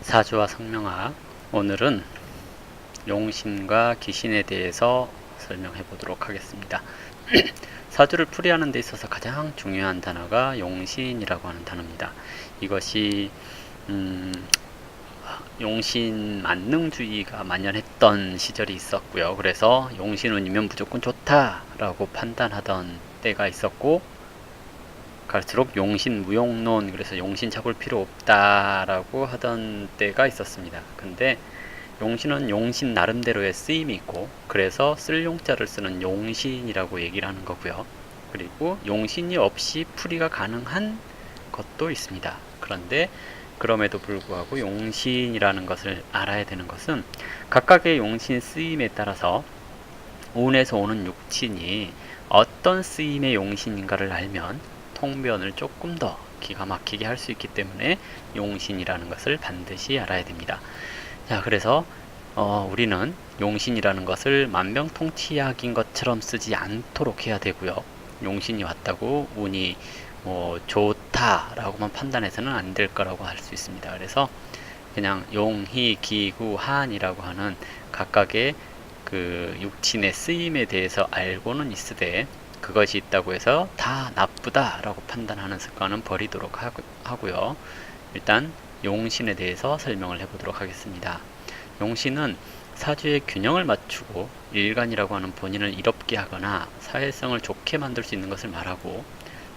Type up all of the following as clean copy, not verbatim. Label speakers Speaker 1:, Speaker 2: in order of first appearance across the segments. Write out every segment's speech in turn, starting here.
Speaker 1: 사주와 성명학, 오늘은 용신과 귀신에 대해서 설명해 보도록 하겠습니다. 사주를 풀이하는 데 있어서 가장 중요한 단어가 용신이라고 하는 단어입니다. 이것이 용신 만능주의가 만연했던 시절이 있었고요. 그래서 용신운이면 무조건 좋다라고 판단하던 때가 있었고, 갈수록 용신 무용론, 그래서 용신 잡을 필요 없다라고 하던 때가 있었습니다. 근데 용신은 용신 나름대로의 쓰임이 있고, 그래서 쓸 용자를 쓰는 용신이라고 얘기를 하는 거고요. 그리고 용신이 없이 풀이가 가능한 것도 있습니다. 그런데 그럼에도 불구하고 용신이라는 것을 알아야 되는 것은, 각각의 용신 쓰임에 따라서 운에서 오는 육친이 어떤 쓰임의 용신인가를 알면 통변을 조금 더 기가 막히게 할 수 있기 때문에 용신이라는 것을 반드시 알아야 됩니다. 자, 그래서 우리는 용신이라는 것을 만병통치약인 것처럼 쓰지 않도록 해야 되고요. 용신이 왔다고 운이 좋다라고만 판단해서는 안 될 거라고 할 수 있습니다. 그래서 그냥 용, 희, 기, 구, 한이라고 하는 각각의 그 육친의 쓰임에 대해서 알고는 있으되, 그것이 있다고 해서 다 나쁘다라고 판단하는 습관은 버리도록 하고요. 일단 용신에 대해서 설명을 해보도록 하겠습니다. 용신은 사주의 균형을 맞추고 일간이라고 하는 본인을 이롭게 하거나 사회성을 좋게 만들 수 있는 것을 말하고,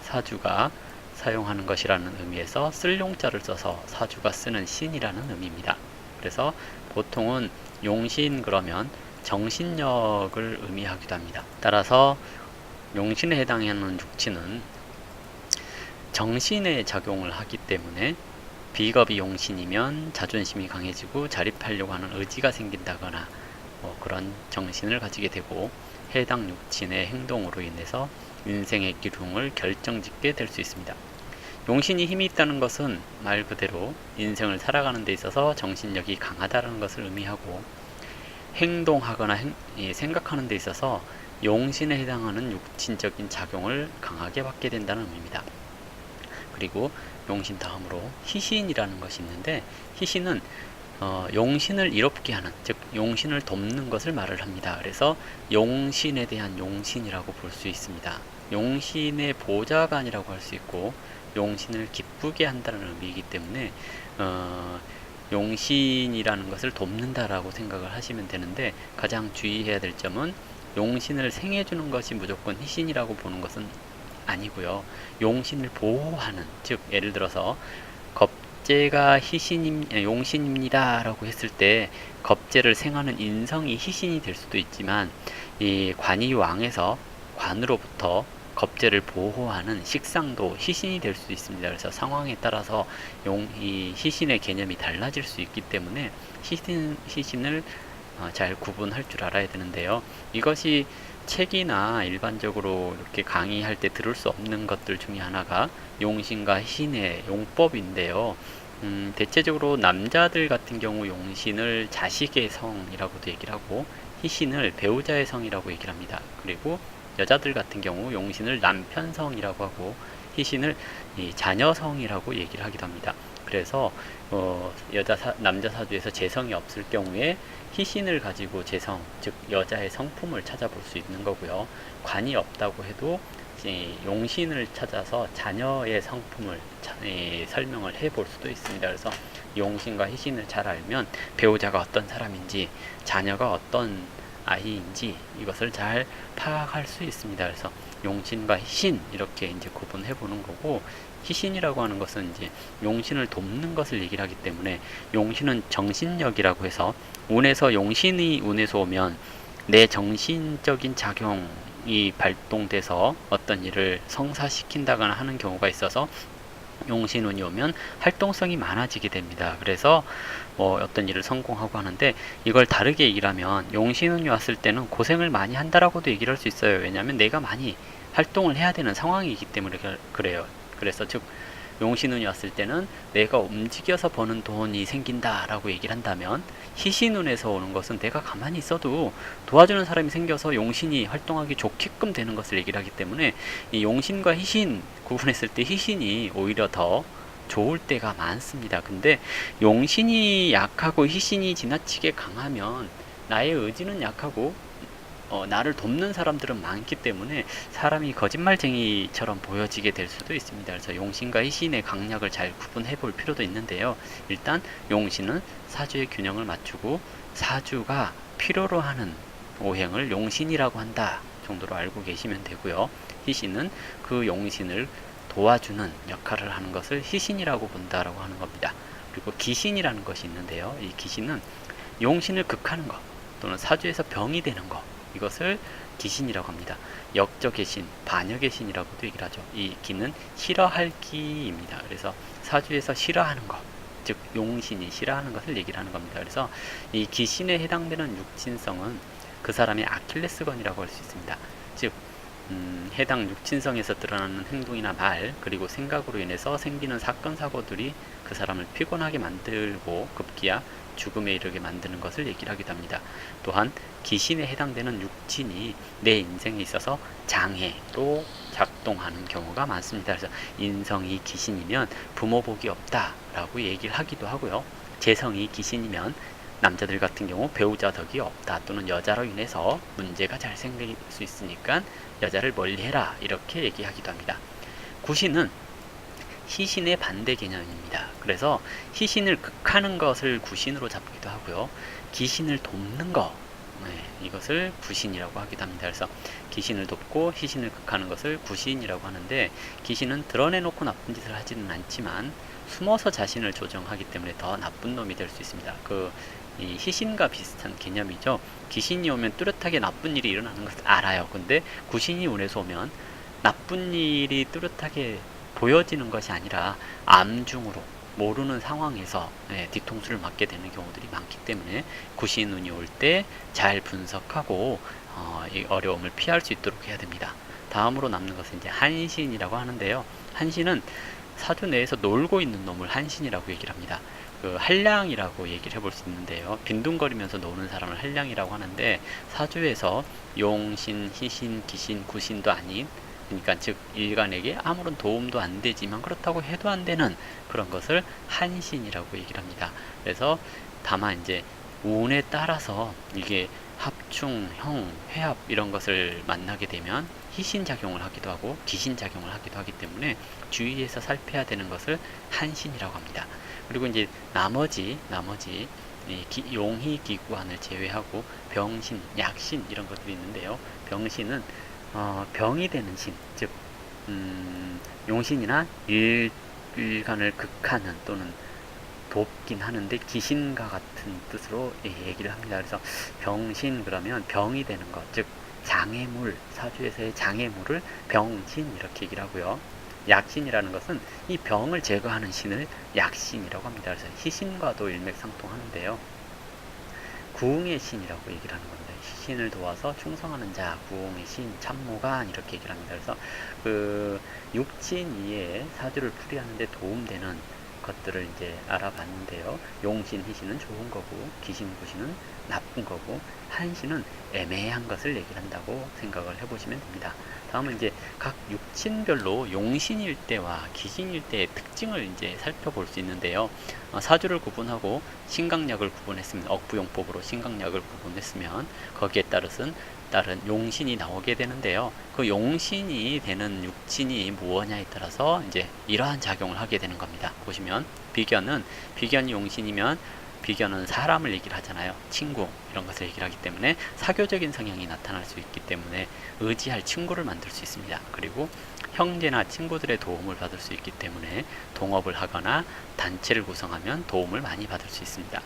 Speaker 1: 사주가 사용하는 것이라는 의미에서 쓸 용자를 써서 사주가 쓰는 신이라는 의미입니다. 그래서 보통은 용신 그러면 정신력을 의미하기도 합니다. 따라서 용신에 해당하는 육친은 정신의 작용을 하기 때문에, 비겁이 용신이면 자존심이 강해지고 자립하려고 하는 의지가 생긴다거나 그런 정신을 가지게 되고, 해당 육친의 행동으로 인해서 인생의 기lum을 결정짓게 될 수 있습니다. 용신이 힘이 있다는 것은 말 그대로 인생을 살아가는 데 있어서 정신력이 강하다는 것을 의미하고, 행동하거나 생각하는 데 있어서 용신에 해당하는 육친적인 작용을 강하게 받게 된다는 의미입니다. 그리고 용신 다음으로 희신이라는 것이 있는데, 희신은 용신을 이롭게 하는, 즉 용신을 돕는 것을 말을 합니다. 그래서 용신에 대한 용신이라고 볼 수 있습니다. 용신의 보좌관이라고 할 수 있고, 용신을 기쁘게 한다는 의미이기 때문에 용신이라는 것을 돕는다라고 생각을 하시면 되는데, 가장 주의해야 될 점은 용신을 생해주는 것이 무조건 희신이라고 보는 것은 아니고요. 용신을 보호하는, 즉 예를 들어서 겁재가 용신입니다 라고 했을 때, 겁재를 생하는 인성이 희신이 될 수도 있지만, 이 관이왕에서 관으로부터 겁재를 보호하는 식상도 희신이 될 수 있습니다. 그래서 상황에 따라서 이 희신의 개념이 달라질 수 있기 때문에 희신을 잘 구분할 줄 알아야 되는데요. 이것이 책이나 일반적으로 이렇게 강의할 때 들을 수 없는 것들 중에 하나가 용신과 희신의 용법인데요. 대체적으로 남자들 같은 경우 용신을 자식의 성이라고도 얘기를 하고, 희신을 배우자의 성이라고 얘기를 합니다. 그리고 여자들 같은 경우 용신을 남편성이라고 하고, 희신을 자녀성이라고 얘기를 하기도 합니다. 그래서 남자 사주에서 재성이 없을 경우에 희신을 가지고 재성, 즉 여자의 성품을 찾아볼 수 있는 거고요. 관이 없다고 해도 용신을 찾아서 자녀의 성품을 설명을 해볼 수도 있습니다. 그래서 용신과 희신을 잘 알면 배우자가 어떤 사람인지, 자녀가 어떤 아이인지 이것을 잘 파악할 수 있습니다. 그래서 용신과 희신 이렇게 이제 구분해 보는 거고, 희신이라고 하는 것은 이제 용신을 돕는 것을 얘기를 하기 때문에, 용신은 정신력이라고 해서 용신이 운에서 오면 내 정신적인 작용이 발동돼서 어떤 일을 성사시킨다거나 하는 경우가 있어서, 용신운이 오면 활동성이 많아지게 됩니다. 그래서 어떤 일을 성공하고 하는데, 이걸 다르게 얘기를 하면 용신운이 왔을 때는 고생을 많이 한다라고도 얘기를 할 수 있어요. 왜냐하면 내가 많이 활동을 해야 되는 상황이기 때문에 그래요. 그래서 즉 용신운이 왔을 때는 내가 움직여서 버는 돈이 생긴다라고 얘기를 한다면, 희신운에서 오는 것은 내가 가만히 있어도 도와주는 사람이 생겨서 용신이 활동하기 좋게끔 되는 것을 얘기를 하기 때문에, 이 용신과 희신 구분했을 때 희신이 오히려 더 좋을 때가 많습니다. 근데 용신이 약하고 희신이 지나치게 강하면 나의 의지는 약하고 나를 돕는 사람들은 많기 때문에 사람이 거짓말쟁이처럼 보여지게 될 수도 있습니다. 그래서 용신과 희신의 강약을 잘 구분해 볼 필요도 있는데요. 일단 용신은 사주의 균형을 맞추고 사주가 필요로 하는 오행을 용신이라고 한다 정도로 알고 계시면 되고요. 희신은 그 용신을 도와주는 역할을 하는 것을 희신이라고 본다라고 하는 겁니다. 그리고 기신이라는 것이 있는데요. 이 기신은 용신을 극하는 것 또는 사주에서 병이 되는 것, 이것을 기신이라고 합니다. 역적의 신, 반역의 신이라고도 얘기를 하죠. 이 기는 싫어할 기입니다. 그래서 사주에서 싫어하는 것, 즉 용신이 싫어하는 것을 얘기를 하는 겁니다. 그래서 이 기신에 해당되는 육친성은 그 사람의 아킬레스건이라고 할 수 있습니다. 즉 해당 육친성에서 드러나는 행동이나 말, 그리고 생각으로 인해서 생기는 사건 사고들이 그 사람을 피곤하게 만들고 급기야 죽음에 이르게 만드는 것을 얘기를 하기도 합니다. 또한 기신에 해당되는 육친이 내 인생에 있어서 장애로 작동하는 경우가 많습니다. 그래서 인성이 기신이면 부모 복이 없다라고 얘기를 하기도 하고요. 재성이 기신이면 남자들 같은 경우 배우자 덕이 없다, 또는 여자로 인해서 문제가 잘 생길 수 있으니까 여자를 멀리해라, 이렇게 얘기하기도 합니다. 구신은 희신의 반대 개념입니다. 그래서 희신을 극하는 것을 구신으로 잡기도 하고요. 기신을 돕는 것, 이것을 구신이라고 하기도 합니다. 그래서 기신을 돕고 희신을 극하는 것을 구신이라고 하는데, 기신은 드러내놓고 나쁜 짓을 하지는 않지만 숨어서 자신을 조정하기 때문에 더 나쁜 놈이 될 수 있습니다. 이 희신과 비슷한 개념이죠. 기신이 오면 뚜렷하게 나쁜 일이 일어나는 것을 알아요. 근데 구신이 운에서 오면 나쁜 일이 뚜렷하게 보여지는 것이 아니라 암중으로 모르는 상황에서 뒤통수를 맞게 되는 경우들이 많기 때문에 구신운이 올 때 잘 분석하고 이 어려움을 피할 수 있도록 해야 됩니다. 다음으로 남는 것은 이제 한신이라고 하는데요. 한신은 사주 내에서 놀고 있는 놈을 한신이라고 얘기를 합니다. 한량이라고 얘기를 해볼 수 있는데요. 빈둥거리면서 노는 사람을 한량이라고 하는데, 사주에서 용신, 희신, 기신, 구신도 아닌, 그러니까 즉 일간에게 아무런 도움도 안 되지만 그렇다고 해도 안 되는 그런 것을 한신이라고 얘기를 합니다. 그래서 다만 이제 운에 따라서 이게 합충, 형, 회합 이런 것을 만나게 되면 희신 작용을 하기도 하고 기신 작용을 하기도 하기 때문에 주의해서 살펴야 되는 것을 한신이라고 합니다. 그리고 이제 나머지 용희 기구안을 제외하고 병신, 약신 이런 것들이 있는데요. 병신은 병이 되는 신, 즉 용신이나 일간을 극하는 또는 돕긴 하는데 기신과 같은 뜻으로 얘기를 합니다. 그래서 병신 그러면 병이 되는 것, 즉 장애물, 사주에서의 장애물을 병신 이렇게 얘기를 하고요. 약신이라는 것은 이 병을 제거하는 신을 약신이라고 합니다. 그래서 희신과도 일맥상통하는데요. 구웅의 신이라고 얘기를 하는 겁니다. 신을 도와서 충성하는 자, 구웅의 신, 참모관 이렇게 얘기를 합니다. 그래서 육진 이외에 사주를 풀이하는데 도움되는 것들을 이제 알아봤는데요. 용신, 희신은 좋은 거고, 기신, 구신은 나쁜 거고, 한신은 애매한 것을 얘기를 한다고 생각을 해보시면 됩니다. 다음은 이제 각 육친별로 용신일 때와 기신일 때의 특징을 이제 살펴볼 수 있는데요. 사주를 구분하고 신강약을 구분했으면, 억부용법으로 신강약을 구분했으면 거기에 따른 용신이 나오게 되는데요. 그 용신이 되는 육친이 무엇냐에 따라서 이제 이러한 작용을 하게 되는 겁니다. 보시면 비견이 용신이면 비견은 사람을 얘기를 하잖아요. 친구 이런 것을 얘기를 하기 때문에 사교적인 성향이 나타날 수 있기 때문에 의지할 친구를 만들 수 있습니다. 그리고 형제나 친구들의 도움을 받을 수 있기 때문에 동업을 하거나 단체를 구성하면 도움을 많이 받을 수 있습니다.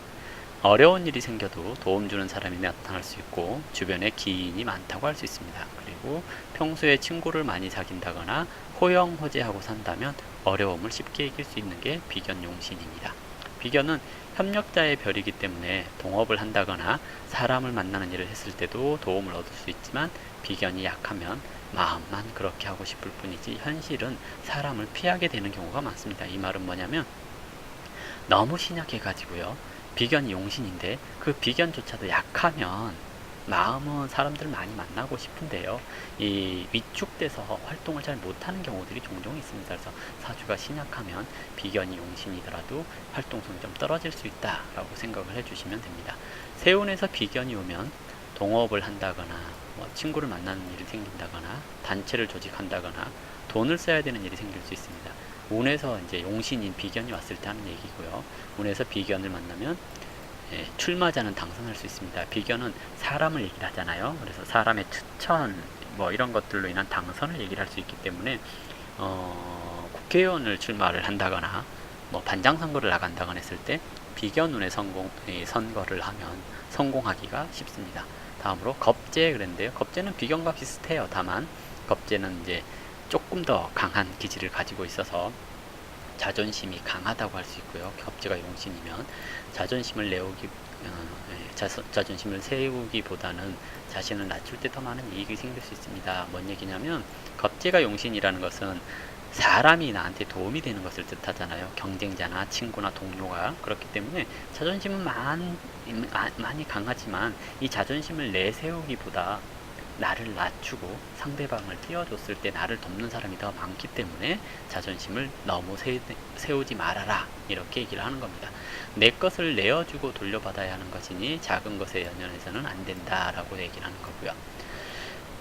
Speaker 1: 어려운 일이 생겨도 도움 주는 사람이 나타날 수 있고 주변에 기인이 많다고 할 수 있습니다. 그리고 평소에 친구를 많이 사귄다거나 호영호재하고 산다면 어려움을 쉽게 이길 수 있는 게 비견용신입니다. 비견은 협력자의 별이기 때문에 동업을 한다거나 사람을 만나는 일을 했을 때도 도움을 얻을 수 있지만, 비견이 약하면 마음만 그렇게 하고 싶을 뿐이지 현실은 사람을 피하게 되는 경우가 많습니다. 이 말은 뭐냐면, 너무 신약해 가지고요, 비견이 용신인데 그 비견조차도 약하면 마음은 사람들을 많이 만나고 싶은데요. 이 위축돼서 활동을 잘 못하는 경우들이 종종 있습니다. 그래서 사주가 신약하면 비견이 용신이더라도 활동성이 좀 떨어질 수 있다라고 생각을 해주시면 됩니다. 세운에서 비견이 오면 동업을 한다거나 친구를 만나는 일이 생긴다거나 단체를 조직한다거나 돈을 써야 되는 일이 생길 수 있습니다. 운에서 이제 용신인 비견이 왔을 때 하는 얘기고요. 운에서 비견을 만나면 출마자는 당선할 수 있습니다. 비견은 사람을 얘기를 하잖아요. 그래서 사람의 추천 이런 것들로 인한 당선을 얘기를 할 수 있기 때문에 국회의원을 출마를 한다거나 반장 선거를 나간다거나 했을 때 비견운의 선거를 하면 성공하기가 쉽습니다. 다음으로 겁재 그랬는데요. 겁재는 비견과 비슷해요. 다만 겁재는 이제 조금 더 강한 기질을 가지고 있어서 자존심이 강하다고 할 수 있고요. 겁재가 용신이면 자존심을 자존심을 세우기보다는 자신을 낮출 때 더 많은 이익이 생길 수 있습니다. 뭔 얘기냐면 겁재가 용신이라는 것은 사람이 나한테 도움이 되는 것을 뜻하잖아요. 경쟁자나 친구나 동료가. 그렇기 때문에 자존심은 많이 강하지만 이 자존심을 내세우기보다 나를 낮추고 상대방을 띄워줬을 때 나를 돕는 사람이 더 많기 때문에 자존심을 너무 세우지 말아라, 이렇게 얘기를 하는 겁니다. 내 것을 내어주고 돌려받아야 하는 것이니 작은 것에 연연해서는 안 된다라고 얘기를 하는 거고요.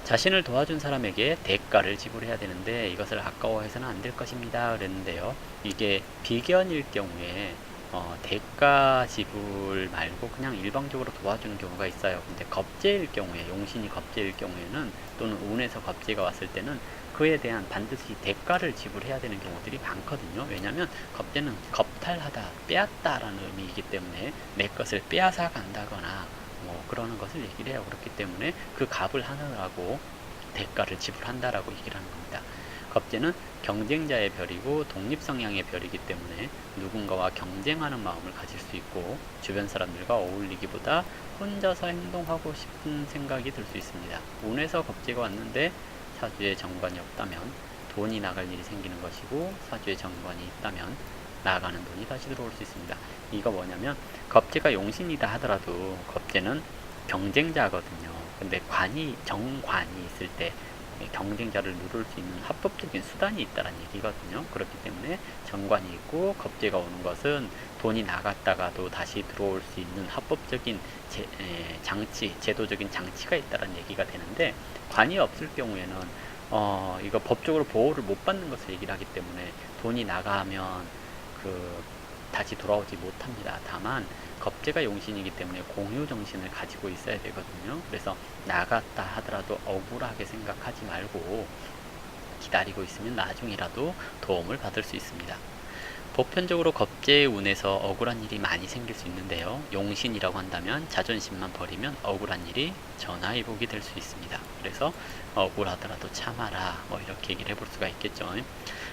Speaker 1: 자신을 도와준 사람에게 대가를 지불해야 되는데 이것을 아까워해서는 안 될 것입니다 그랬는데요. 이게 비견일 경우에 대가 지불 말고 그냥 일방적으로 도와주는 경우가 있어요. 근데 겁재일 경우에, 용신이 겁재일 경우에는, 또는 운에서 겁재가 왔을 때는 그에 대한 반드시 대가를 지불해야 되는 경우들이 많거든요. 왜냐하면 겁재는 겁탈하다, 빼앗다라는 의미이기 때문에 내 것을 빼앗아 간다거나 그러는 것을 얘기를 해요. 그렇기 때문에 그 값을 하느라고 대가를 지불한다라고 얘기를 하는 겁니다. 겁재는 경쟁자의 별이고 독립 성향의 별이기 때문에 누군가와 경쟁하는 마음을 가질 수 있고 주변 사람들과 어울리기보다 혼자서 행동하고 싶은 생각이 들 수 있습니다. 운에서 겁재가 왔는데 사주에 정관이 없다면 돈이 나갈 일이 생기는 것이고, 사주에 정관이 있다면 나가는 돈이 다시 들어올 수 있습니다. 이거 뭐냐면 겁재가 용신이다 하더라도 겁재는 경쟁자거든요. 근데 정관이 있을 때 경쟁자를 누를 수 있는 합법적인 수단이 있다는 얘기거든요. 그렇기 때문에 정관이 있고 겁재가 오는 것은 돈이 나갔다가도 다시 들어올 수 있는 합법적인 제도적인 장치가 있다는 얘기가 되는데, 관이 없을 경우에는 이거 법적으로 보호를 못 받는 것을 얘기를 하기 때문에 돈이 나가면 다시 돌아오지 못합니다. 다만 겁재가 용신이기 때문에 공유 정신을 가지고 있어야 되거든요. 그래서 나갔다 하더라도 억울하게 생각하지 말고 기다리고 있으면 나중이라도 도움을 받을 수 있습니다. 보편적으로 겁재의 운에서 억울한 일이 많이 생길 수 있는데요. 용신이라고 한다면 자존심만 버리면 억울한 일이 전화위복이 될 수 있습니다. 그래서 억울하더라도 참아라, 이렇게 얘기를 해볼 수가 있겠죠.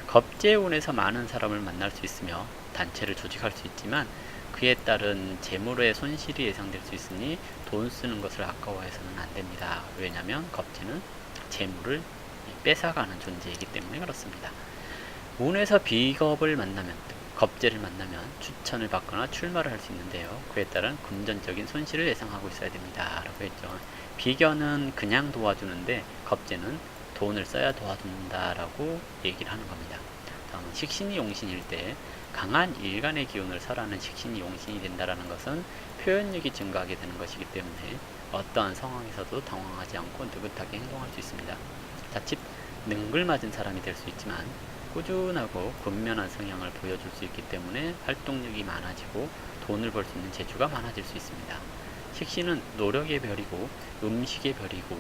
Speaker 1: 겁재의 운에서 많은 사람을 만날 수 있으며 단체를 조직할 수 있지만 그에 따른 재물의 손실이 예상될 수 있으니 돈 쓰는 것을 아까워해서는 안 됩니다. 왜냐하면 겁재는 재물을 뺏어가는 존재이기 때문에 그렇습니다. 운에서 비겁을 만나면, 겁재를 만나면 추천을 받거나 출마를 할 수 있는데요. 그에 따른 금전적인 손실을 예상하고 있어야 됩니다. 라고 했죠. 비견은 그냥 도와주는데 겁재는 돈을 써야 도와준다라고 얘기를 하는 겁니다. 다음은 식신이 용신일 때 강한 일간의 기운을 설하는 식신이 용신이 된다라는 것은 표현력이 증가하게 되는 것이기 때문에 어떠한 상황에서도 당황하지 않고 느긋하게 행동할 수 있습니다. 자칫 능글맞은 사람이 될 수 있지만 꾸준하고 근면한 성향을 보여줄 수 있기 때문에 활동력이 많아지고 돈을 벌 수 있는 재주가 많아질 수 있습니다. 식신은 노력의 별이고 음식의 별이고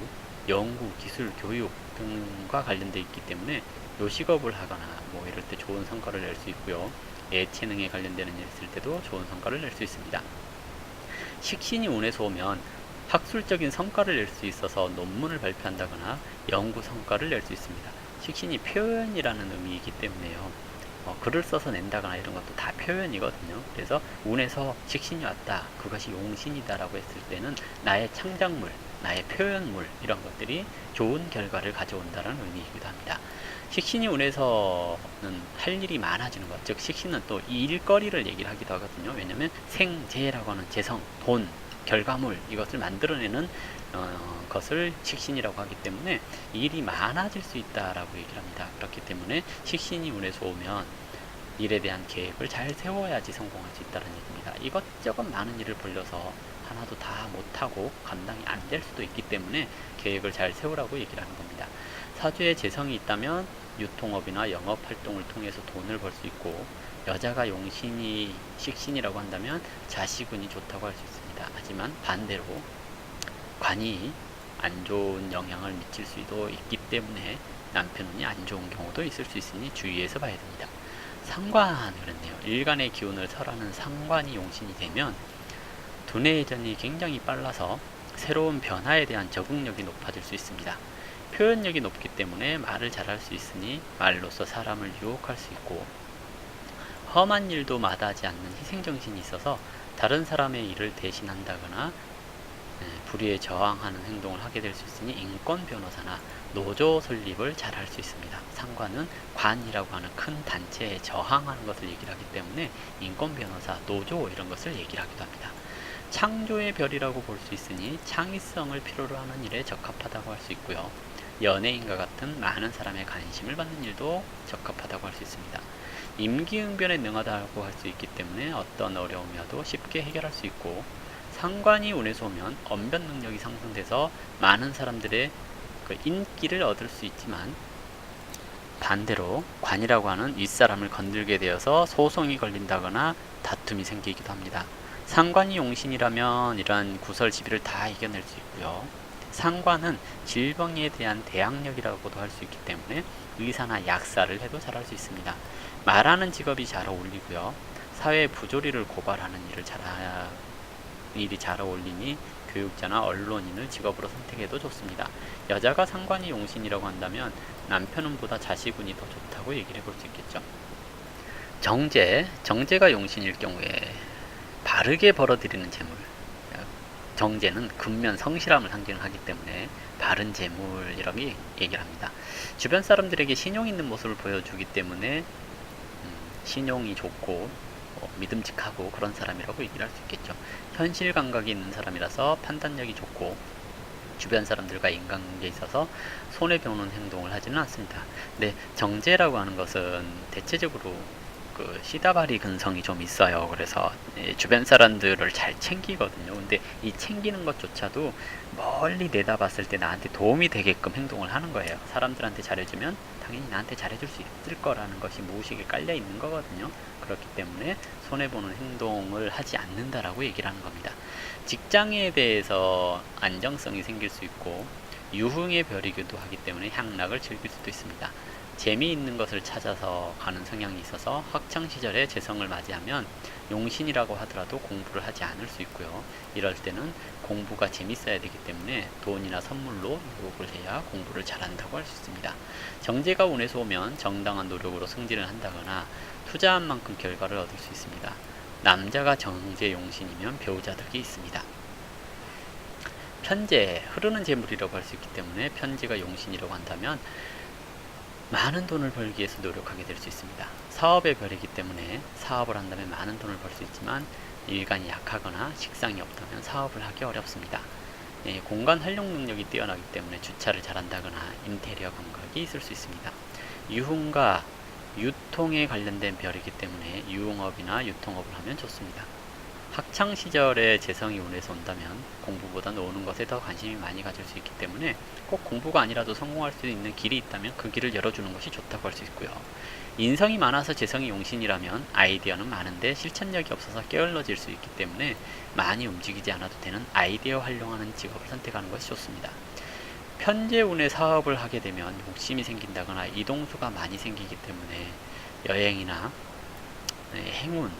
Speaker 1: 연구, 기술, 교육 등과 관련되어 있기 때문에 요식업을 하거나 이럴 때 좋은 성과를 낼 수 있고요. 예체능에 관련되는 일 있을 때도 좋은 성과를 낼 수 있습니다. 식신이 운에서 오면 학술적인 성과를 낼 수 있어서 논문을 발표한다거나 연구 성과를 낼 수 있습니다. 식신이 표현이라는 의미이기 때문에요. 글을 써서 낸다거나 이런 것도 다 표현이거든요. 그래서 운에서 식신이 왔다, 그것이 용신이다라고 했을 때는 나의 창작물, 나의 표현물, 이런 것들이 좋은 결과를 가져온다는 의미이기도 합니다. 식신이 운에서는 할 일이 많아지는 것, 즉 식신은 또 일거리를 얘기를 하기도 하거든요. 왜냐하면 생재라고 하는 재성, 돈, 결과물, 이것을 만들어내는 것을 식신이라고 하기 때문에 일이 많아질 수 있다라고 얘기를 합니다. 그렇기 때문에 식신이 운에서 오면 일에 대한 계획을 잘 세워야지 성공할 수 있다는 얘기입니다. 이것저것 많은 일을 벌려서 하나도 다 못하고 감당이 안 될 수도 있기 때문에 계획을 잘 세우라고 얘기를 하는 겁니다. 사주에 재성이 있다면 유통업이나 영업 활동을 통해서 돈을 벌 수 있고, 여자가 용신이 식신이라고 한다면 자식운이 좋다고 할 수 있습니다. 하지만 반대로 관이 안 좋은 영향을 미칠 수도 있기 때문에 남편운이 안 좋은 경우도 있을 수 있으니 주의해서 봐야 됩니다. 상관, 그렇네요. 일간의 기운을 설하는 상관이 용신이 되면 두뇌 회전이 굉장히 빨라서 새로운 변화에 대한 적응력이 높아질 수 있습니다. 표현력이 높기 때문에 말을 잘할 수 있으니 말로써 사람을 유혹할 수 있고, 험한 일도 마다하지 않는 희생정신이 있어서 다른 사람의 일을 대신한다거나 불의에 저항하는 행동을 하게 될 수 있으니 인권 변호사나 노조 설립을 잘 할 수 있습니다. 상관은 관이라고 하는 큰 단체에 저항하는 것을 얘기를 하기 때문에 인권 변호사, 노조 이런 것을 얘기를 하기도 합니다. 창조의 별이라고 볼 수 있으니 창의성을 필요로 하는 일에 적합하다고 할 수 있고요. 연예인과 같은 많은 사람의 관심을 받는 일도 적합하다고 할 수 있습니다. 임기응변에 능하다고 할 수 있기 때문에 어떤 어려움이라도 쉽게 해결할 수 있고, 상관이 운에서 오면 언변 능력이 상승돼서 많은 사람들의 그 인기를 얻을 수 있지만, 반대로 관이라고 하는 윗사람을 건들게 되어서 소송이 걸린다거나 다툼이 생기기도 합니다. 상관이 용신이라면 이러한 구설시비를 다 이겨낼 수 있고요. 상관은 질병에 대한 대항력이라고도 할 수 있기 때문에 의사나 약사를 해도 잘할 수 있습니다. 말하는 직업이 잘 어울리고요. 사회 부조리를 고발하는 일이 잘 어울리니 교육자나 언론인을 직업으로 선택해도 좋습니다. 여자가 상관이 용신이라고 한다면 남편운보다 자식운이 더 좋다고 얘기를 해볼 수 있겠죠. 정제가 용신일 경우에 바르게 벌어들이는 재물, 정제는 근면 성실함을 상징하기 때문에 바른 재물이라고 얘기를 합니다. 주변 사람들에게 신용 있는 모습을 보여주기 때문에 신용이 좋고 믿음직하고 그런 사람이라고 얘기를 할 수 있겠죠. 현실 감각이 있는 사람이라서 판단력이 좋고 주변 사람들과 인간관계에 있어서 손해보는 행동을 하지는 않습니다. 근데 정제라고 하는 것은 대체적으로 그 시다바리 근성이 좀 있어요. 그래서 주변 사람들을 잘 챙기거든요. 근데 이 챙기는 것조차도 멀리 내다봤을 때 나한테 도움이 되게끔 행동을 하는 거예요. 사람들한테 잘해주면 당연히 나한테 잘해줄 수 있을 거라는 것이 무의식에 깔려 있는 거거든요. 그렇기 때문에 손해보는 행동을 하지 않는다라고 얘기를 하는 겁니다. 직장에 대해서 안정성이 생길 수 있고 유흥의 별이기도 하기 때문에 향락을 즐길 수도 있습니다. 재미있는 것을 찾아서 가는 성향이 있어서 학창시절에 재성을 맞이하면 용신이라고 하더라도 공부를 하지 않을 수 있고요. 이럴 때는 공부가 재밌어야 되기 때문에 돈이나 선물로 유혹을 해야 공부를 잘한다고 할 수 있습니다. 정제가 운에서 오면 정당한 노력으로 승진을 한다거나 투자한 만큼 결과를 얻을 수 있습니다. 남자가 정제 용신이면 배우자 덕이 있습니다. 편재, 흐르는 재물이라고 할 수 있기 때문에 편재가 용신이라고 한다면 많은 돈을 벌기 위해서 노력하게 될 수 있습니다. 사업의 별이기 때문에 사업을 한다면 많은 돈을 벌 수 있지만 일간이 약하거나 식상이 없다면 사업을 하기 어렵습니다. 공간 활용 능력이 뛰어나기 때문에 주차를 잘한다거나 인테리어 감각이 있을 수 있습니다. 유흥과 유통에 관련된 별이기 때문에 유흥업이나 유통업을 하면 좋습니다. 학창시절에 재성이 운에서 온다면 공부보다 노는 것에 더 관심이 많이 가질 수 있기 때문에 꼭 공부가 아니라도 성공할 수 있는 길이 있다면 그 길을 열어주는 것이 좋다고 할 수 있고요. 인성이 많아서 재성이 용신이라면 아이디어는 많은데 실천력이 없어서 게을러질 수 있기 때문에 많이 움직이지 않아도 되는 아이디어 활용하는 직업을 선택하는 것이 좋습니다. 편재운에 사업을 하게 되면 욕심이 생긴다거나 이동수가 많이 생기기 때문에 여행이나 행운,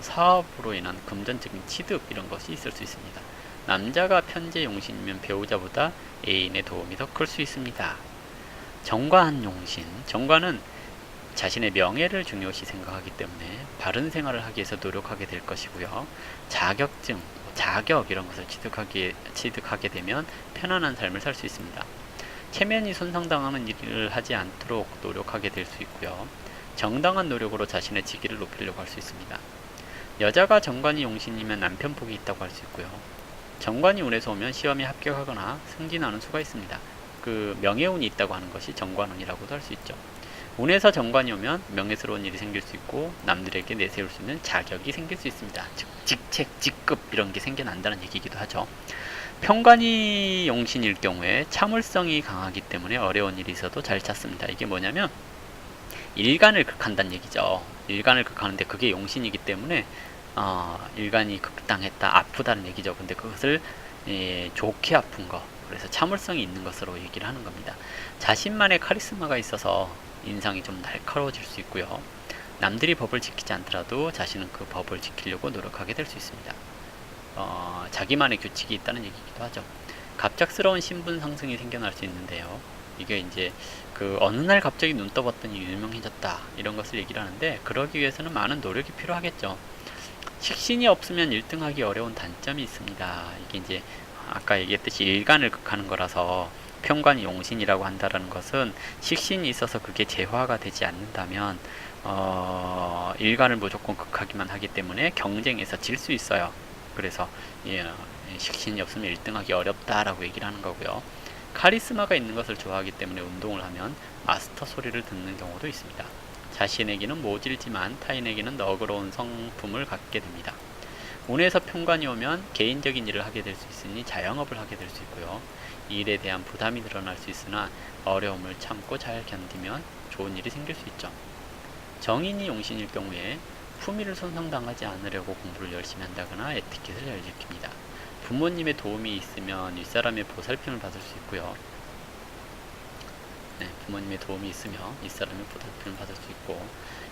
Speaker 1: 사업으로 인한 금전적인 취득 이런 것이 있을 수 있습니다. 남자가 편재 용신이면 배우자보다 애인의 도움이 더 클 수 있습니다. 정관 용신, 정관은 자신의 명예를 중요시 생각하기 때문에 바른 생활을 하기 위해서 노력하게 될 것이고요. 자격증, 자격 이런 것을 취득하게 되면 편안한 삶을 살 수 있습니다. 체면이 손상당하는 일을 하지 않도록 노력하게 될 수 있고요. 정당한 노력으로 자신의 직위를 높이려고 할 수 있습니다. 여자가 정관이 용신이면 남편 복이 있다고 할 수 있고요. 정관이 운에서 오면 시험에 합격하거나 승진하는 수가 있습니다. 그 명예운이 있다고 하는 것이 정관운이라고도 할 수 있죠. 운에서 정관이 오면 명예스러운 일이 생길 수 있고 남들에게 내세울 수 있는 자격이 생길 수 있습니다. 즉 직책, 직급 이런 게 생겨난다는 얘기이기도 하죠. 편관이 용신일 경우에 참을성이 강하기 때문에 어려운 일이 있어도 잘 찾습니다. 이게 뭐냐면 일간을 극한다는 얘기죠. 일간을 극하는데 그게 용신이기 때문에 일간이 극당했다, 아프다는 얘기죠. 근데 그것을 좋게 아픈 거, 그래서 참을성이 있는 것으로 얘기를 하는 겁니다. 자신만의 카리스마가 있어서 인상이 좀 날카로워질 수 있고요. 남들이 법을 지키지 않더라도 자신은 그 법을 지키려고 노력하게 될 수 있습니다. 자기만의 규칙이 있다는 얘기이기도 하죠. 갑작스러운 신분 상승이 생겨날 수 있는데요. 이게 이제 그 어느 날 갑자기 눈 떠봤더니 유명해졌다 이런 것을 얘기를 하는데, 그러기 위해서는 많은 노력이 필요하겠죠. 식신이 없으면 1등하기 어려운 단점이 있습니다. 이게 이제 아까 얘기했듯이 일간을 극하는 거라서 편관이 용신이라고 한다라는 것은 식신이 있어서 그게 재화가 되지 않는다면 일간을 무조건 극하기만 하기 때문에 경쟁에서 질 수 있어요. 그래서 식신이 없으면 1등하기 어렵다라고 얘기를 하는 거고요. 카리스마가 있는 것을 좋아하기 때문에 운동을 하면 마스터 소리를 듣는 경우도 있습니다. 자신에게는 모질지만 타인에게는 너그러운 성품을 갖게 됩니다. 운에서 편관이 오면 개인적인 일을 하게 될 수 있으니 자영업을 하게 될 수 있고요. 일에 대한 부담이 늘어날 수 있으나 어려움을 참고 잘 견디면 좋은 일이 생길 수 있죠. 정인이 용신일 경우에 품위를 손상당하지 않으려고 공부를 열심히 한다거나 에티켓을 잘 지킵니다. 부모님의 도움이 있으면 윗사람의 보살핌을 받을 수 있고요. 부모님의 도움이 있으면 윗사람의 보살핌을 받을 수 있고,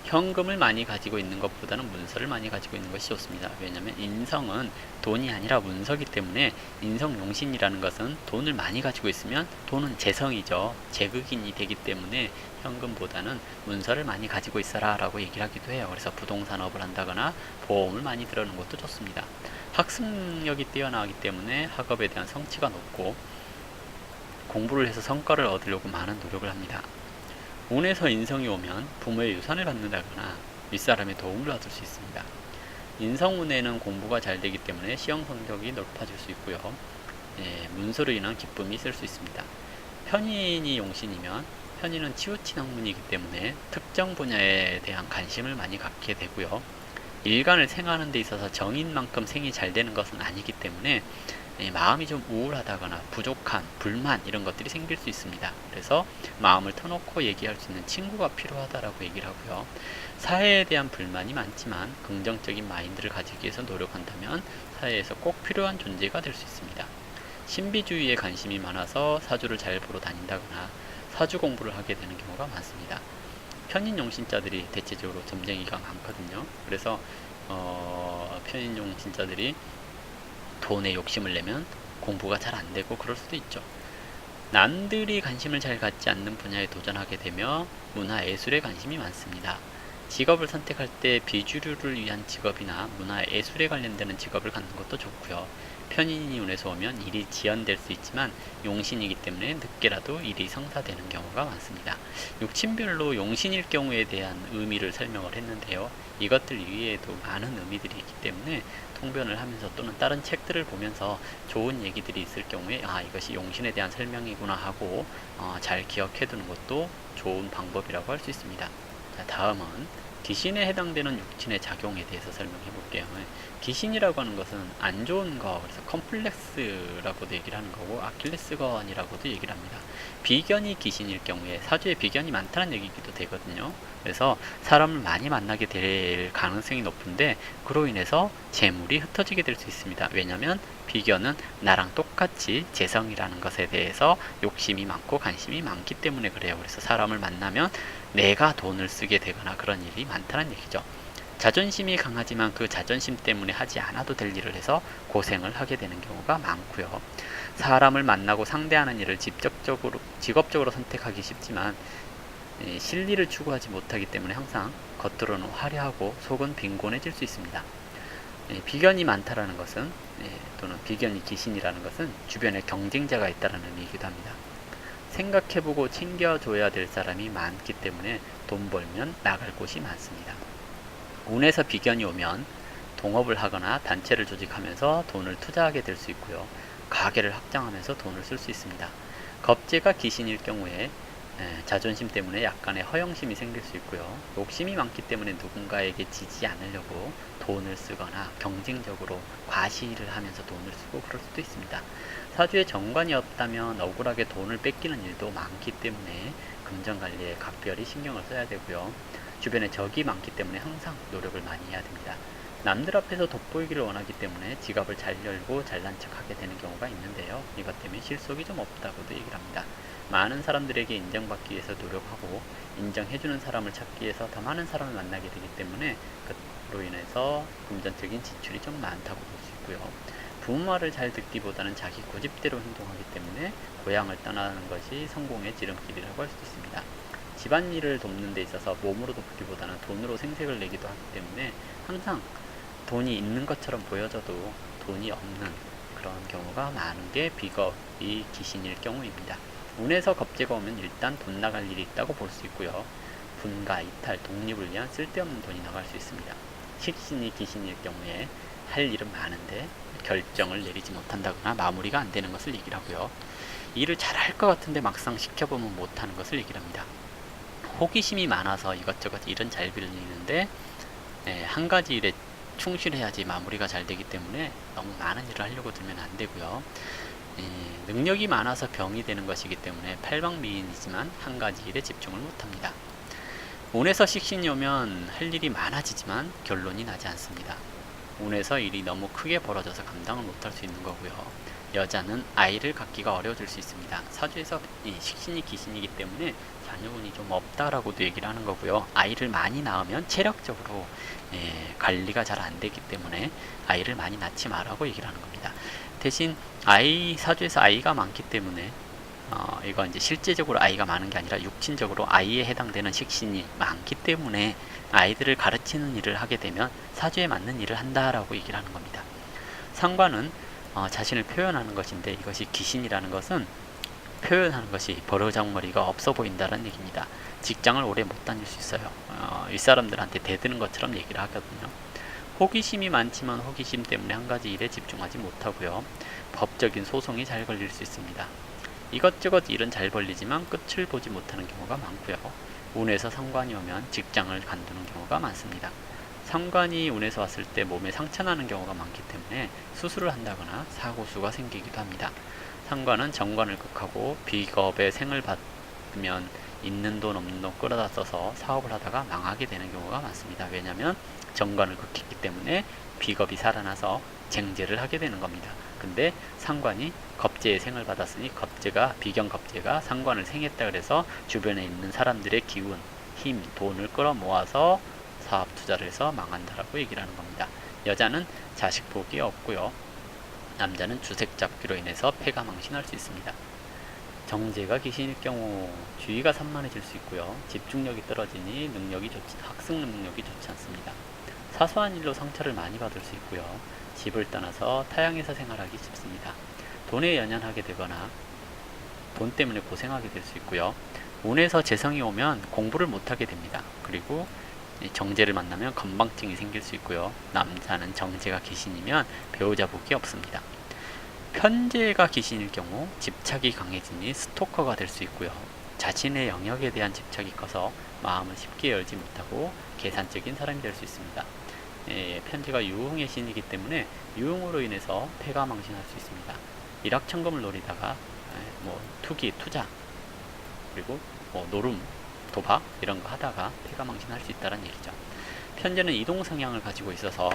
Speaker 1: 현금을 많이 가지고 있는 것보다는 문서를 많이 가지고 있는 것이 좋습니다. 왜냐하면 인성은 돈이 아니라 문서이기 때문에, 인성용신이라는 것은 돈을 많이 가지고 있으면 돈은 재성이죠. 재극인이 되기 때문에 현금보다는 문서를 많이 가지고 있어라 라고 얘기를 하기도 해요. 그래서 부동산업을 한다거나 보험을 많이 들어놓는 것도 좋습니다. 학습력이 뛰어나기 때문에 학업에 대한 성취가 높고 공부를 해서 성과를 얻으려고 많은 노력을 합니다. 운에서 인성이 오면 부모의 유산을 받는다거나 윗사람의 도움을 받을 수 있습니다. 인성운에는 공부가 잘 되기 때문에 시험 성적이 높아질 수 있고요. 문서로 인한 기쁨이 있을 수 있습니다. 편인이 용신이면, 편인은 치우친 학문이기 때문에 특정 분야에 대한 관심을 많이 갖게 되고요. 일간을 생하는 데 있어서 정인만큼 생이 잘 되는 것은 아니기 때문에 마음이 좀 우울하다거나 부족한, 불만 이런 것들이 생길 수 있습니다. 그래서 마음을 터놓고 얘기할 수 있는 친구가 필요하다라고 얘기를 하고요. 사회에 대한 불만이 많지만 긍정적인 마인드를 가지기 위해서 노력한다면 사회에서 꼭 필요한 존재가 될 수 있습니다. 신비주의에 관심이 많아서 사주를 잘 보러 다닌다거나 사주 공부를 하게 되는 경우가 많습니다. 편인용신자들이 대체적으로 점쟁이가 많거든요. 그래서 편인용신자들이 돈에 욕심을 내면 공부가 잘 안되고 그럴 수도 있죠. 남들이 관심을 잘 갖지 않는 분야에 도전하게 되며 문화 예술에 관심이 많습니다. 직업을 선택할 때 비주류를 위한 직업이나 문화 예술에 관련되는 직업을 갖는 것도 좋고요. 편인이 운에서 오면 일이 지연될 수 있지만 용신이기 때문에 늦게라도 일이 성사되는 경우가 많습니다. 육친별로 용신일 경우에 대한 의미를 설명을 했는데요. 이것들 이외에도 많은 의미들이 있기 때문에 통변을 하면서 또는 다른 책들을 보면서 좋은 얘기들이 있을 경우에 이것이 용신에 대한 설명이구나 하고 잘 기억해 두는 것도 좋은 방법이라고 할 수 있습니다. 자, 다음은 귀신에 해당되는 육친의 작용에 대해서 설명해 볼게요. 귀신이라고 하는 것은 안 좋은 거, 그래서 컴플렉스라고도 얘기를 하는 거고 아킬레스건이라고도 얘기를 합니다. 비견이 귀신일 경우에 사주에 비견이 많다는 얘기기도 되거든요. 그래서 사람을 많이 만나게 될 가능성이 높은데 그로 인해서 재물이 흩어지게 될 수 있습니다. 왜냐하면 비견은 나랑 똑같이 재성이라는 것에 대해서 욕심이 많고 관심이 많기 때문에 그래요. 그래서 사람을 만나면 내가 돈을 쓰게 되거나 그런 일이 많다는 얘기죠. 자존심이 강하지만 그 자존심 때문에 하지 않아도 될 일을 해서 고생을 하게 되는 경우가 많고요. 사람을 만나고 상대하는 일을 직업적으로 선택하기 쉽지만 실리를 추구하지 못하기 때문에 항상 겉으로는 화려하고 속은 빈곤해질 수 있습니다. 비견이 많다라는 것은 또는 비견이 귀신이라는 것은 주변에 경쟁자가 있다는 의미이기도 합니다. 생각해보고 챙겨줘야 될 사람이 많기 때문에 돈 벌면 나갈 곳이 많습니다. 운에서 비견이 오면 동업을 하거나 단체를 조직하면서 돈을 투자하게 될 수 있고요. 가게를 확장하면서 돈을 쓸 수 있습니다. 겁재가 귀신일 경우에 자존심 때문에 약간의 허영심이 생길 수 있고요. 욕심이 많기 때문에 누군가에게 지지 않으려고 돈을 쓰거나 경쟁적으로 과시를 하면서 돈을 쓰고 그럴 수도 있습니다. 사주에 정관이 없다면 억울하게 돈을 뺏기는 일도 많기 때문에 금전관리에 각별히 신경을 써야 되고요. 주변에 적이 많기 때문에 항상 노력을 많이 해야 됩니다. 남들 앞에서 돋보이기를 원하기 때문에 지갑을 잘 열고 잘난 척하게 되는 경우가 있는데요. 이것 때문에 실속이 좀 없다고도 얘기를 합니다. 많은 사람들에게 인정받기 위해서 노력하고 인정해주는 사람을 찾기 위해서 더 많은 사람을 만나게 되기 때문에 그로 인해서 금전적인 지출이 좀 많다고 볼 수 있고요. 부모 말을 잘 듣기보다는 자기 고집대로 행동하기 때문에 고향을 떠나는 것이 성공의 지름길이라고 할 수 있습니다. 집안일을 돕는 데 있어서 몸으로 돕기보다는 돈으로 생색을 내기도 하기 때문에 항상 돈이 있는 것처럼 보여져도 돈이 없는 그런 경우가 많은 게 비겁이 귀신일 경우입니다. 운에서 겁재가 오면 일단 돈 나갈 일이 있다고 볼 수 있고요. 분가, 이탈, 독립을 위한 쓸데없는 돈이 나갈 수 있습니다. 식신이 귀신일 경우에 할 일은 많은데 결정을 내리지 못한다거나 마무리가 안 되는 것을 얘기를 하고요. 일을 잘 할 것 같은데 막상 시켜보면 못하는 것을 얘기를 합니다. 호기심이 많아서 이것저것 일은 잘 빌리는데 한 가지 일에 충실해야지 마무리가 잘 되기 때문에 너무 많은 일을 하려고 들면 안 되고요. 능력이 많아서 병이 되는 것이기 때문에 팔방미인이지만 한 가지 일에 집중을 못합니다. 운에서 식신이 오면 할 일이 많아지지만 결론이 나지 않습니다. 운에서 일이 너무 크게 벌어져서 감당을 못할 수 있는 거고요. 여자는 아이를 갖기가 어려워질 수 있습니다. 사주에서 식신이 귀신이기 때문에 자녀운이 좀 없다라고도 얘기를 하는 거고요. 아이를 많이 낳으면 체력적으로 관리가 잘 안 되기 때문에 아이를 많이 낳지 말라고 얘기를 하는 겁니다. 대신 사주에서 아이가 많기 때문에 이거 이제 실제적으로 아이가 많은 게 아니라 육친적으로 아이에 해당되는 식신이 많기 때문에 아이들을 가르치는 일을 하게 되면 사주에 맞는 일을 한다라고 얘기를 하는 겁니다. 상관은 자신을 표현하는 것인데 이것이 귀신이라는 것은 표현하는 것이 버르장머리가 없어 보인다는 얘기입니다. 직장을 오래 못 다닐 수 있어요. 윗사람들한테 대드는 것처럼 얘기를 하거든요. 호기심이 많지만 호기심 때문에 한 가지 일에 집중하지 못하고요. 법적인 소송이 잘 걸릴 수 있습니다. 이것저것 일은 잘 벌리지만 끝을 보지 못하는 경우가 많고요. 운에서 상관이 오면 직장을 관두는 경우가 많습니다. 상관이 운에서 왔을 때 몸에 상처나는 경우가 많기 때문에 수술을 한다거나 사고수가 생기기도 합니다. 상관은 정관을 극하고 비겁의 생을 받으면 있는 돈 없는 돈 끌어다 써서 사업을 하다가 망하게 되는 경우가 많습니다. 왜냐하면 정관을 극했기 때문에 비겁이 살아나서 쟁제를 하게 되는 겁니다. 근데 상관이 겁재의 생을 받았으니 비경겁재가 상관을 생했다 그래서 주변에 있는 사람들의 기운, 힘, 돈을 끌어모아서 사업 투자를 해서 망한다라고 얘기를 하는 겁니다. 여자는 자식 복이 없고요. 남자는 주색 잡기로 인해서 패가 망신할 수 있습니다. 정제가 귀신일 경우 주의가 산만해질 수 있고요. 집중력이 떨어지니 학습 능력이 좋지 않습니다. 사소한 일로 상처를 많이 받을 수 있고요. 집을 떠나서 타향에서 생활하기 쉽습니다. 돈에 연연하게 되거나 돈 때문에 고생하게 될 수 있고요. 운에서 재성이 오면 공부를 못하게 됩니다. 그리고 정제를 만나면 건망증이 생길 수 있고요. 남자는 정제가 귀신이면 배우자 복이 없습니다. 편제가 귀신일 경우 집착이 강해지니 스토커가 될 수 있고요. 자신의 영역에 대한 집착이 커서 마음을 쉽게 열지 못하고 계산적인 사람이 될 수 있습니다. 편제가 유흥의 신이기 때문에 유흥으로 인해서 패가 망신할 수 있습니다. 일확천금을 노리다가 투기, 투자, 그리고 노름, 도박 이런 거 하다가 패가 망신할 수 있다는 얘기죠. 편제는 이동 성향을 가지고 있어서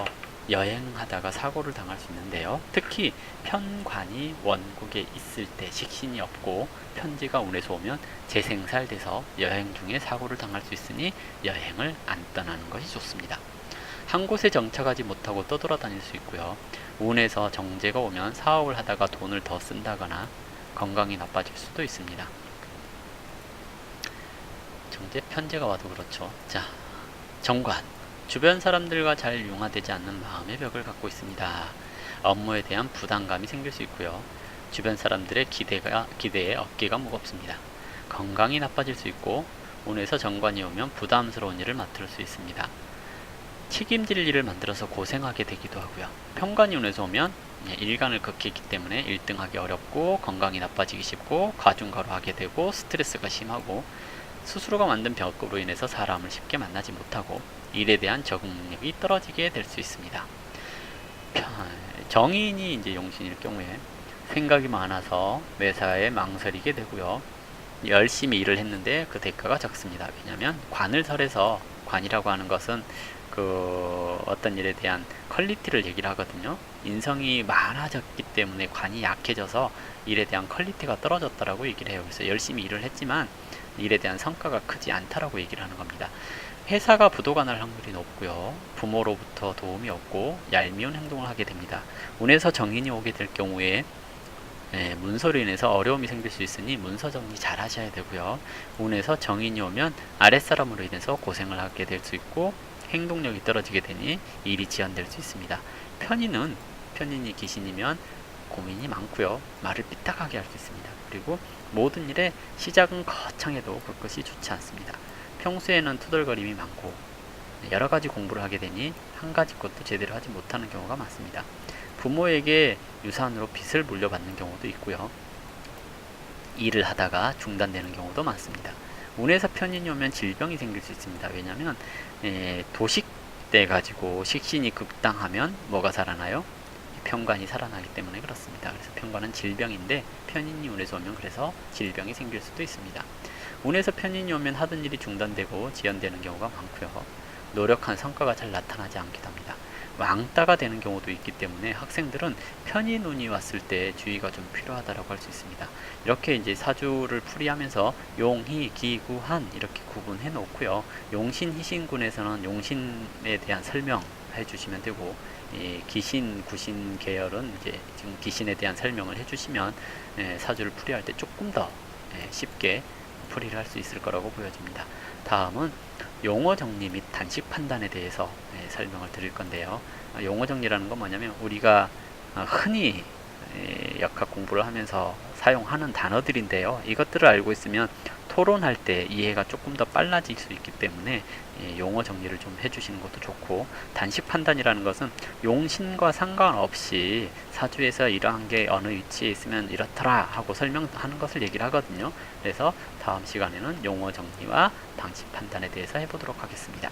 Speaker 1: 여행하다가 사고를 당할 수 있는데요. 특히 편관이 원국에 있을 때 식신이 없고 편제가 운에서 오면 재생살돼서 여행 중에 사고를 당할 수 있으니 여행을 안 떠나는 것이 좋습니다. 한 곳에 정착하지 못하고 떠돌아다닐 수 있고요. 운에서 정제가 오면 사업을 하다가 돈을 더 쓴다거나 건강이 나빠질 수도 있습니다. 정제 편제가 와도 그렇죠. 자, 정관. 주변 사람들과 잘 융화되지 않는 마음의 벽을 갖고 있습니다. 업무에 대한 부담감이 생길 수 있고요. 주변 사람들의 기대에 어깨가 무겁습니다. 건강이 나빠질 수 있고 운에서 정관이 오면 부담스러운 일을 맡을 수 있습니다. 책임질 일을 만들어서 고생하게 되기도 하고요. 편관이 운에서 오면 일간을 극했기 때문에 1등하기 어렵고 건강이 나빠지기 쉽고 과중과로하게 되고 스트레스가 심하고 스스로가 만든 벽으로 인해서 사람을 쉽게 만나지 못하고 일에 대한 적응 능력이 떨어지게 될 수 있습니다. 정인이 이제 용신일 경우에 생각이 많아서 매사에 망설이게 되고요. 열심히 일을 했는데 그 대가가 적습니다. 왜냐하면 관을 설해서, 관이라고 하는 것은 그 어떤 일에 대한 퀄리티를 얘기를 하거든요. 인성이 많아졌기 때문에 관이 약해져서 일에 대한 퀄리티가 떨어졌다라고 얘기를 해요. 그래서 열심히 일을 했지만 일에 대한 성과가 크지 않다라고 얘기를 하는 겁니다. 회사가 부도가 날 확률이 높고요. 부모로부터 도움이 없고 얄미운 행동을 하게 됩니다. 운에서 정인이 오게 될 경우에 문서로 인해서 어려움이 생길 수 있으니 문서 정리 잘 하셔야 되고요. 운에서 정인이 오면 아랫사람으로 인해서 고생을 하게 될 수 있고 행동력이 떨어지게 되니 일이 지연될 수 있습니다. 편인이 귀신이면 고민이 많고요. 말을 삐딱하게 할 수 있습니다. 그리고 모든 일의 시작은 거창해도 그것이 좋지 않습니다. 평소에는 투덜거림이 많고 여러 가지 공부를 하게 되니 한 가지 것도 제대로 하지 못하는 경우가 많습니다. 부모에게 유산으로 빚을 물려받는 경우도 있고요. 일을 하다가 중단되는 경우도 많습니다. 운에서 편인이 오면 질병이 생길 수 있습니다. 왜냐하면 도식돼 가지고 식신이 급당하면 뭐가 살아나요? 편관이 살아나기 때문에 그렇습니다. 그래서 편관은 질병인데 편인이 운에서 오면 그래서 질병이 생길 수도 있습니다. 운에서 편인이 오면 하던 일이 중단되고 지연되는 경우가 많고요. 노력한 성과가 잘 나타나지 않기도 합니다. 왕따가 되는 경우도 있기 때문에 학생들은 편인 운이 왔을 때 주의가 좀 필요하다고 할 수 있습니다. 이렇게 이제 사주를 풀이하면서 용, 희, 기, 구, 한 이렇게 구분해 놓고요. 용신, 희신군에서는 용신에 대한 설명해 주시면 되고 기신, 구신 계열은 이제 지금 기신에 대한 설명을 해주시면 사주를 풀이할 때 조금 더 쉽게 풀이를 할 수 있을 거라고 보여집니다. 다음은 용어 정리 및 단식 판단에 대해서 설명을 드릴 건데요. 용어 정리라는 건 뭐냐면 우리가 흔히 역학 공부를 하면서 사용하는 단어들인데요. 이것들을 알고 있으면 토론할 때 이해가 조금 더 빨라질 수 있기 때문에 용어 정리를 좀 해주시는 것도 좋고, 단식 판단이라는 것은 용신과 상관없이 사주에서 이러한 게 어느 위치에 있으면 이렇더라 하고 설명하는 것을 얘기를 하거든요. 그래서 다음 시간에는 용어 정리와 단식 판단에 대해서 해보도록 하겠습니다.